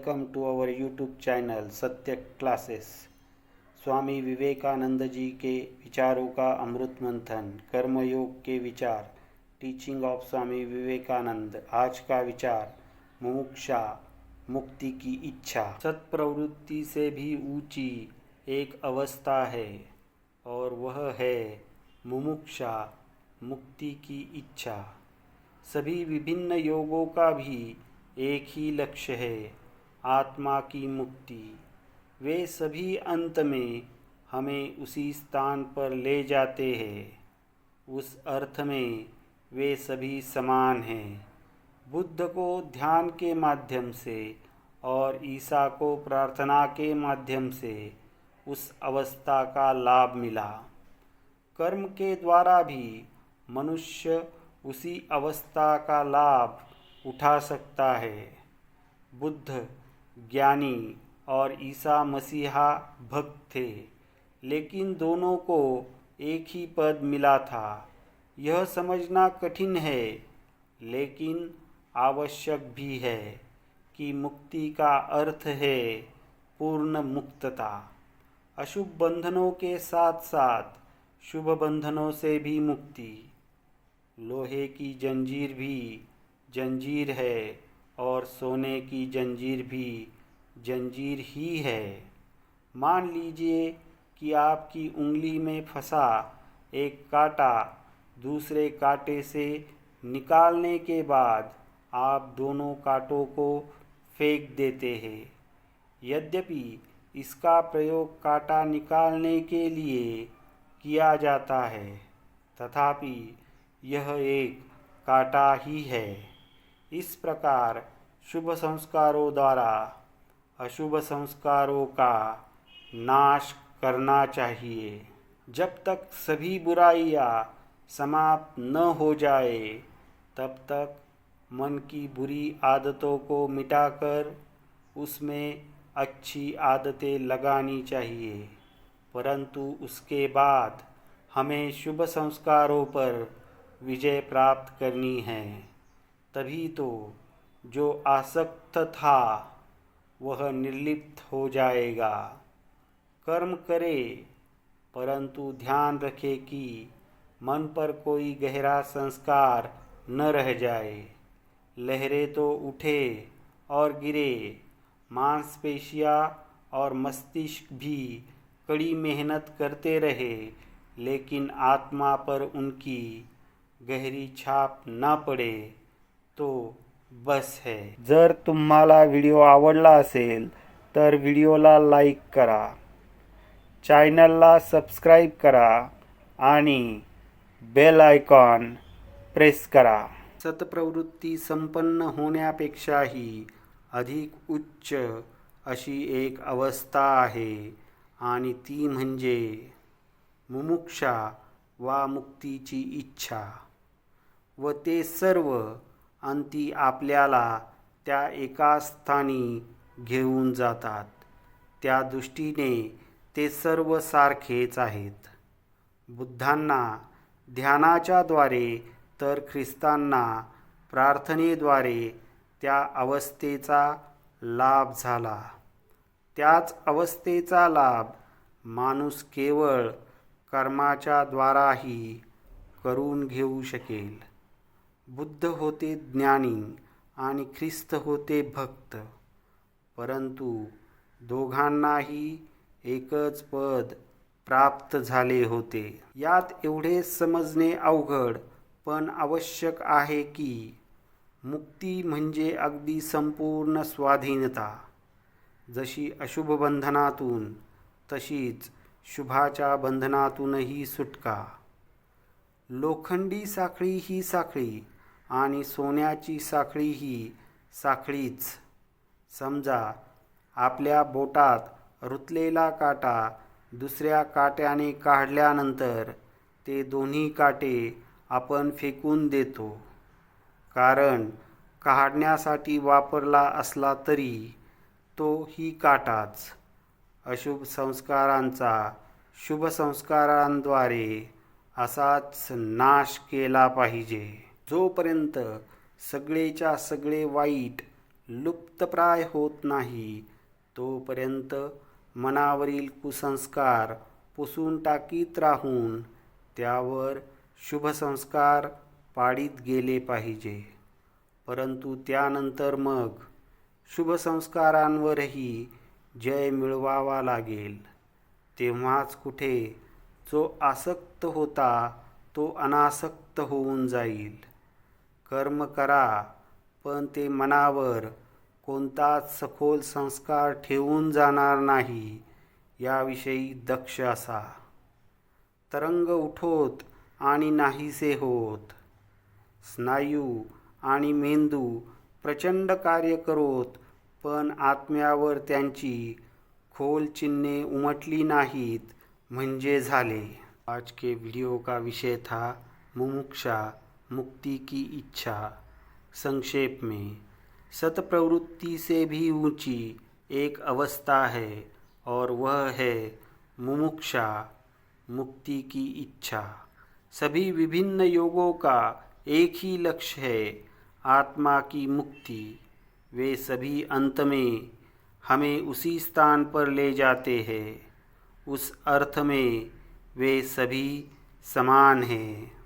Welcome to our YouTube channel Satya classes. Swami Vivekananda ji के विचारों का अमृत मंथन, कर्मयोग के विचार, टीचिंग ऑफ स्वामी विवेकानंद। आज का विचार, मुमुक्षा, मुक्ति की इच्छा। सत्प्रवृत्ति से भी ऊंची एक अवस्था है और वह है मुमुक्षा, मुक्ति की इच्छा। सभी विभिन्न योगों का भी एक ही लक्ष्य है, आत्मा की मुक्ति। वे सभी अंत में हमें उसी स्थान पर ले जाते हैं। उस अर्थ में वे सभी समान हैं। बुद्ध को ध्यान के माध्यम से और ईसा को प्रार्थना के माध्यम से उस अवस्था का लाभ मिला। कर्म के द्वारा भी मनुष्य उसी अवस्था का लाभ उठा सकता है। बुद्ध ज्ञानी और ईसा मसीहा भक्त थे, लेकिन दोनों को एक ही पद मिला था। यह समझना कठिन है, लेकिन आवश्यक भी है कि मुक्ति का अर्थ है पूर्ण मुक्तता। अशुभ बंधनों के साथ साथ शुभ बंधनों से भी मुक्ति। लोहे की जंजीर भी जंजीर है और सोने की जंजीर भी जंजीर ही है। मान लीजिए कि आपकी उंगली में फंसा एक कांटा दूसरे कांटे से निकालने के बाद आप दोनों कांटों को फेंक देते हैं। यद्यपि इसका प्रयोग कांटा निकालने के लिए किया जाता है, तथापि यह एक कांटा ही है। इस प्रकार शुभ संस्कारों द्वारा अशुभ संस्कारों का नाश करना चाहिए। जब तक सभी बुराइयां समाप्त न हो जाए, तब तक मन की बुरी आदतों को मिटाकर उसमें अच्छी आदतें लगानी चाहिए। परंतु उसके बाद हमें शुभ संस्कारों पर विजय प्राप्त करनी है। तभी तो जो आसक्त था वह निर्लिप्त हो जाएगा। कर्म करे, परंतु ध्यान रखे कि मन पर कोई गहरा संस्कार न रह जाए। लहरें तो उठे और गिरे, मांसपेशियां और मस्तिष्क भी कड़ी मेहनत करते रहे, लेकिन आत्मा पर उनकी गहरी छाप न पडे तो बस है। जर तुम्हाला व्हिडिओ आवडला असेल तर व्हिडिओला लाईक करा, चॅनलला सबस्क्राईब करा आणि बेल आयकॉन प्रेस करा। सत्प्रवृत्ती संपन्न होण्यापेक्षाही अधिक उच्च अशी एक अवस्था आहे आणि ती म्हणजे मुमुक्षा वा मुक्तीची इच्छा। व ते सर्व अंती आपल्याला त्या एका स्थानी घेऊन जातात। त्या दृष्टीने ते सर्व सारखेच आहेत। बुद्धांना ध्यानाच्या द्वारे तर ख्रिस्तांना प्रार्थनेद्वारे त्या अवस्थेचा लाभ झाला। त्याच अवस्थेचा लाभ माणूस केवळ कर्माच्या द्वाराही करून घेऊ शकेल। बुद्ध होते ज्ञानी आणि ख्रिस्त होते भक्त, परंतु दोघांनाही एकच पद प्राप्त झाले होते। यात एवढे समजणे अवघड पण आवश्यक आहे की मुक्ती म्हणजे अगदी संपूर्ण स्वाधीनता। जशी अशुभ बंधनातून, तशीच शुभाच्या बंधनातूनही सुटका। लोखंडी साखळी ही साखळी आणि सोन्याची साखळी ही साखळीच। समजा आपल्या बोटात रुतलेला काटा दुसऱ्या काट्याने काढल्यानंतर ते दोन्ही काटे आपण फेकून देतो, कारण काढण्यासाठी वापरला असला तरी तो ही काटाच। अशुभ संस्कारांचा शुभ संस्कारांद्वारे असाच नाश केला पाहिजे। जोपर्यंत सगळेच्या सगळे वाईट लुप्तप्राय होत नाही तोपर्यंत मनावरील कुसंस्कार पुसून टाकीत राहून त्यावर शुभसंस्कार पाडीत गेले पाहिजे. परंतु त्यानंतर मग शुभसंस्कारांवरही जय मिळवावा लागेल. तेव्हाच कुठे जो आसक्त होता तो अनासक्त होऊन जाईल. कर्म करा, पण ते मनावर कोणताच सखोल संस्कार ठेवून जाणार नाही याविषयी दक्ष असा. तरंग उठोत आणि नाहीसे होत. स्नायू आणि मेंदू प्रचंड कार्य करोत, पण आत्म्यावर त्यांची खोल चिन्हे उमटली नाहीत म्हणजे झाले. आज के वीडियो का विषय था मुमुक्षा, मुक्ति की इच्छा. संक्षेप में, सतप्रवृत्ति से भी ऊंची एक अवस्था है और वह है मुमुक्षा, मुक्ति की इच्छा. सभी विभिन्न योगों का एक ही लक्ष्य है, आत्मा की मुक्ति. वे सभी अंत में हमें उसी स्थान पर ले जाते हैं. उस अर्थ में वे सभी समान हैं.